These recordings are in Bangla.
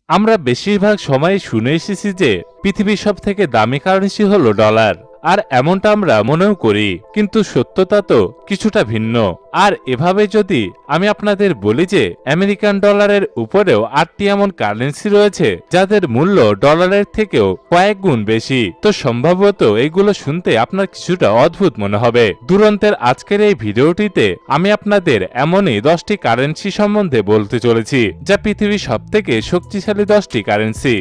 আমরা বেশিরভাগ সময় শুনে এসেছি যে পৃথিবীর সবথেকে দামি কারেন্সি হলো ডলার, আর এমনটা আমরা মনেও করি, কিন্তু সত্যতা তো কিছুটা ভিন্ন। আর এভাবে যদি আমি আপনাদের বলি যে আমেরিকান ডলারের উপরেও 8টি এমন কারেন্সি রয়েছে যাদের মূল্য ডলারের থেকেও কয়েক গুণ বেশি, তো সম্ভবত এগুলো শুনতে আপনার কিছুটা অদ্ভুত মনে হবে। দুরন্তের আজকের এই ভিডিওটিতে আমি আপনাদের এমনই 10টি কারেন্সি সম্বন্ধে বলতে চলেছি যা পৃথিবীর সবথেকে শক্তিশালী 10টি কারেন্সি।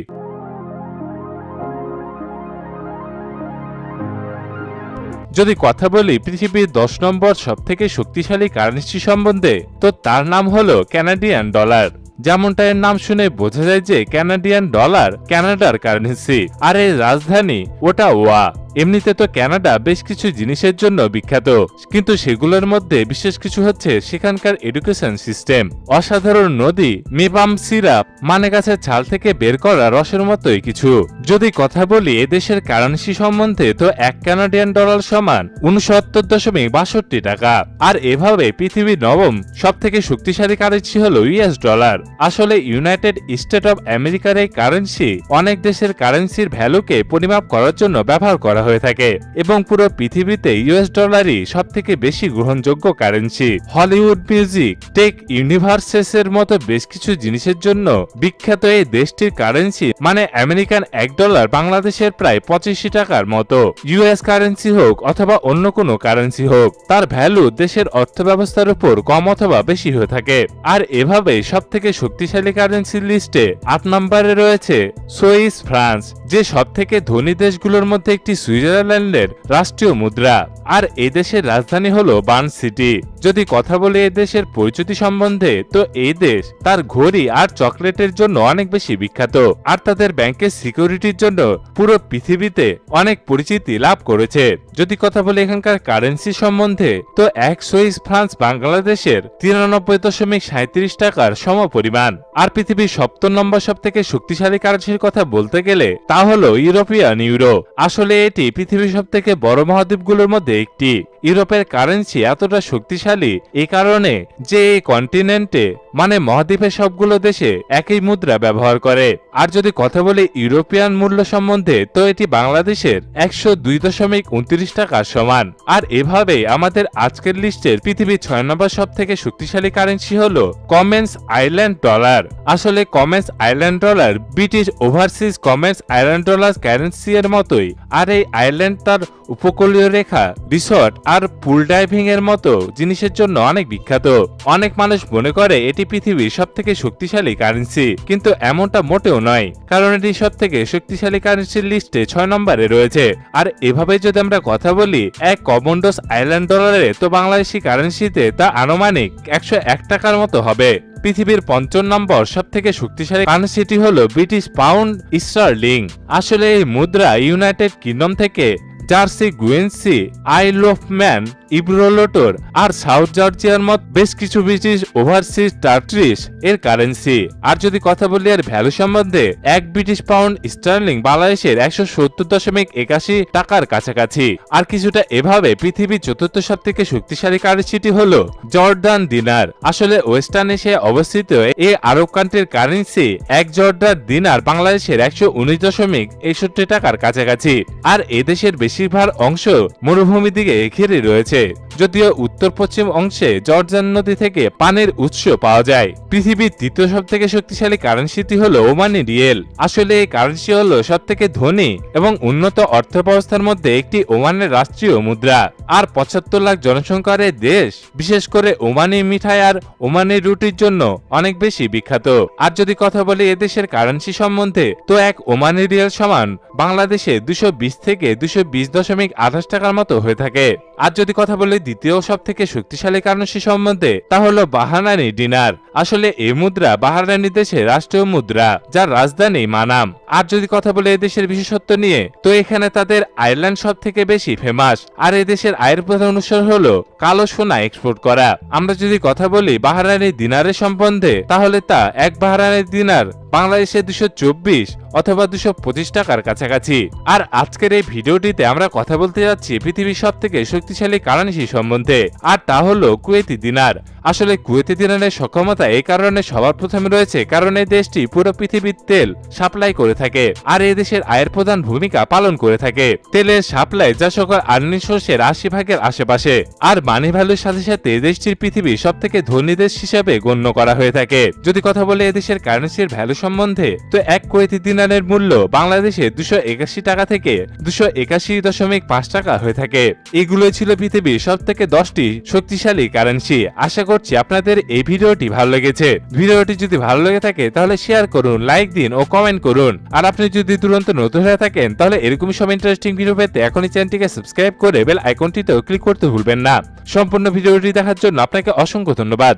যদি কথা বলি পৃথিবীর 10 নম্বর সবথেকে শক্তিশালী কারেন্সি সম্বন্ধে, তো তার নাম হলো কানাডিয়ান ডলার। যেমনটা এর নাম শুনে বোঝা যায় যে কানাডিয়ান ডলার কানাডার কারেন্সি, আর এর রাজধানী ওটাওয়া। এমনিতে তো কানাডা বেশ কিছু জিনিসের জন্য বিখ্যাত, কিন্তু সেগুলোর মধ্যে বিশেষ কিছু হচ্ছে সেখানকার এডুকেশন সিস্টেম, অসাধারণ নদী, মেপাম সিরাপ মানে গাছের ছাল থেকে বের করা রসের মতোই কিছু। যদি কথা বলি এদেশের কারেন্সি সম্বন্ধে, তো 1 কানাডিয়ান ডলার সমান 69.62 টাকা। আর এভাবে পৃথিবীর নবম সবথেকে শক্তিশালী কারেন্সি হলো ইউএস ডলার। আসলে ইউনাইটেড স্টেট অব আমেরিকার এই কারেন্সি অনেক দেশের কারেন্সির ভ্যালুকে পরিমাপ করার জন্য ব্যবহার করা হয়ে থাকে, এবং পুরো পৃথিবীতে ইউএস ডলারই সবথেকে বেশি গ্রহণযোগ্য কারেন্সি। হলিউড মিউজিক, টেক, ইউনিভার্সেসের মতো বেশ কিছু জিনিসের জন্য বিখ্যাত এই দেশটির কারেন্সি মানে আমেরিকান $1 বাংলাদেশের প্রায় 85 টাকার মতো। ইউএস কারেন্সি হোক অথবা অন্য কোনো কারেন্সি হোক, তার ভ্যালু দেশের অর্থব্যবস্থার উপর কম অথবা বেশি হয়ে থাকে। আর এভাবে সবথেকে শক্তিশালী কারেন্সির লিস্টে 8 নম্বরে রয়েছে সুইস ফ্রান্স, যে সবথেকে ধনী দেশগুলোর মধ্যে একটি। সুইজারল্যান্ডের রাষ্ট্রীয় মুদ্রা, আর এই দেশের রাজধানী হলো বার্ন সিটি। যদি কথা বলি এই দেশের পরিচিতি সম্বন্ধে, তো এই দেশ তার ঘড়ি আর চকলেটের জন্য অনেক বেশি বিখ্যাত, আর তাদের ব্যাংকের সিকিউরিটির জন্য পুরো পৃথিবীতে অনেক পরিচিতি লাভ করেছে। যদি কথা বলি এখানকার কারেন্সি সম্বন্ধে, তো 1 সুইস ফ্রান্স বাংলাদেশের 93.37 টাকার সমপরিমাণ। আর পৃথিবীর 7 নম্বর সবথেকে শক্তিশালী কারেন্সির কথা বলতে গেলে তা হলো ইউরোপিয়ান ইউরো। আসলে এটি পৃথিবীর সবথেকে বড় মহাদ্বীপগুলোর মধ্যে একটি। ইউরোপের কারেন্সি এতটা শক্তিশালী এই কারণে যে এই কন্টিনেন্টে মানে মহাদ্বীপের সবগুলো দেশে একই মুদ্রা ব্যবহার করে। আর যদি কথা বলি ইউরোপিয়ান মূল্য সম্বন্ধে, তো এটি বাংলাদেশের 102.29 টাকার সমান। আর এভাবে আমাদের আজকের লিস্টের পৃথিবীর 6 নম্বর সবথেকে শক্তিশালী কারেন্সি হলো কমেন্স আইল্যান্ড ডলার। আসলে commence island dollar British overseas commence island dollar currency এর মতোই, আর এই আইল্যান্ড তার উপকূলীয় রেখা, রিসর্ট আর পুল ডাইভিং এর মতো জিনিসের জন্য অনেক বিখ্যাত। অনেক মানুষ মনে করে এটি পৃথিবীর সবথেকে শক্তিশালী কারেন্সি, কিন্তু এমনটা মোটেও নয়, কারণ এটি সবথেকে শক্তিশালী কারেন্সির লিস্টে 6 নম্বরে রয়েছে। আর এভাবে যদি আমরা কথা বলি 1 কমোডোস আইল্যান্ড ডলারে, তো বাংলাদেশি কারেন্সিতে তা আনুমানিক 101 টাকার মতো হবে। পৃথিবীর 5 নম্বর সবথেকে শক্তিশালী কারেন্সিটি হলো ব্রিটিশ পাউন্ড স্টার্লিং। আসলে এই মুদ্রা ইউনাইটেড কিংডম থেকে জার্সি, গুয়েন্সি, আইল অফ ম্যান, ইব্রোলোটোর আর সাউথ জর্জিয়ার মত বেশ কিছু ব্রিটিশ ওভারসিজ টার্ট্রিস এর কারেন্সি। আর যদি কথা বলি এর ভ্যালু সম্বন্ধে, 1 ব্রিটিশ পাউন্ড স্টার্লিং বাংলাদেশের 170.81 টাকার কাছাকাছি। আর কিছুটা এভাবে পৃথিবীর 4র্থ সবথেকে শক্তিশালী কারেন্সিটি হলো জর্ডান দিনার। আসলে ওয়েস্টার্ন এশিয়ায় অবস্থিত এই আরব কান্ট্রির কারেন্সি 1 জর্ডান দিনার বাংলাদেশের 119.61 টাকার কাছাকাছি। আর এদেশের বেশিরভাগ অংশ মরুভূমি দিকে ঘিরে রয়েছে, যদিও উত্তর পশ্চিম অংশে জর্ডান নদী থেকে পানির উৎস পাওয়া যায়। পৃথিবীর 3য় সবথেকে শক্তিশালী কারেন্সিটি হলো ওমানি রিয়েল। আসলে এই কারেন্সি হলো সবথেকে ধনী এবং উন্নত অর্থব্যবস্থার মধ্যে একটি। ওমানের রাষ্ট্রীয় মুদ্রা। আর 75 লাখ জনসংখ্যার এই দেশ বিশেষ করে ওমানি মিঠাই আর ওমানি রুটির জন্য অনেক বেশি বিখ্যাত। আর যদি কথা বলি এদেশের কারেন্সি সম্বন্ধে, তো 1 ওমানি রিয়াল সমান বাংলাদেশে 220 থেকে 220.28 টাকার মতো হয়ে থাকে। আর যদি কথা বলি দ্বিতীয় সবথেকে শক্তিশালী কারেন্সি সম্বন্ধে, তা হলো বাহরাইনি দিনার। আসলে এই মুদ্রা বাহরাইনি দেশের রাষ্ট্রীয় মুদ্রা, যার রাজধানী মানাম। আর যদি কথা বলি এই দেশের বিশেষত্ব নিয়ে, তো এখানে তাদের আইল্যান্ড সবথেকে বেশি ফেমাস। আর এই দেশের আয়ের প্রধান উৎস হলো কালো সোনা এক্সপোর্ট করা। আমরা যদি কথা বলি বাহরাইনি দিনারের সম্বন্ধে, তাহলে তা 1 বাহরাইনি দিনার বাংলাদেশে 224 অথবা 225 টাকার কাছাকাছি। আর আজকের এই ভিডিওটিতে আমরা কথা বলতে যাচ্ছি পৃথিবীর সবথেকে শক্তিশালী কারেন্সি সম্বন্ধে, আর তা হলো কুয়েতি দিনার। আসলে কুয়েতি দিনারের সক্ষমতা এই কারণে সবার প্রথমে রয়েছে কারণ এই দেশটি পুরো পৃথিবীর তেল সাপ্লাই করে থাকে, আর এই দেশের আয়ের প্রধান ভূমিকা পালন করে থাকে। তেলের সাপ্লাই যা সকল আর্নিং সোর্সের 80% আশেপাশে, আর মানি ভ্যালুর সাথে সাথে দেশটির পৃথিবীর সবথেকে ধনী দেশ হিসেবে গণ্য করা হয়ে থাকে। যদি কথা বলে এদেশের কারেন্সির ভ্যালু সম্বন্ধে, তো এক কুয়েতি দিনারের মূল্য বাংলাদেশে 281 টাকা থেকে 281.5 টাকা হয়ে থাকে। এগুলোই ছিল পৃথিবীর সবথেকে 10টি শক্তিশালী কারেন্সি। আশা করছি আপনাদের এই ভিডিওটি ভালো লেগেছে। ভিডিওটি যদি ভালো লেগে থাকে তাহলে শেয়ার করুন, লাইক দিন ও কমেন্ট করুন। আর আপনি যদি তুরন্ত নতুন হয়ে থাকেন তাহলে এরকমই সব ইন্টারেস্টিং ভিডিও পেতে এখনই চ্যানেলটিকে সাবস্ক্রাইব করে বেল আইকনটিতেও ক্লিক করতে ভুলবেন না। সম্পূর্ণ ভিডিওটি দেখার জন্য আপনাকে অসংখ্য ধন্যবাদ।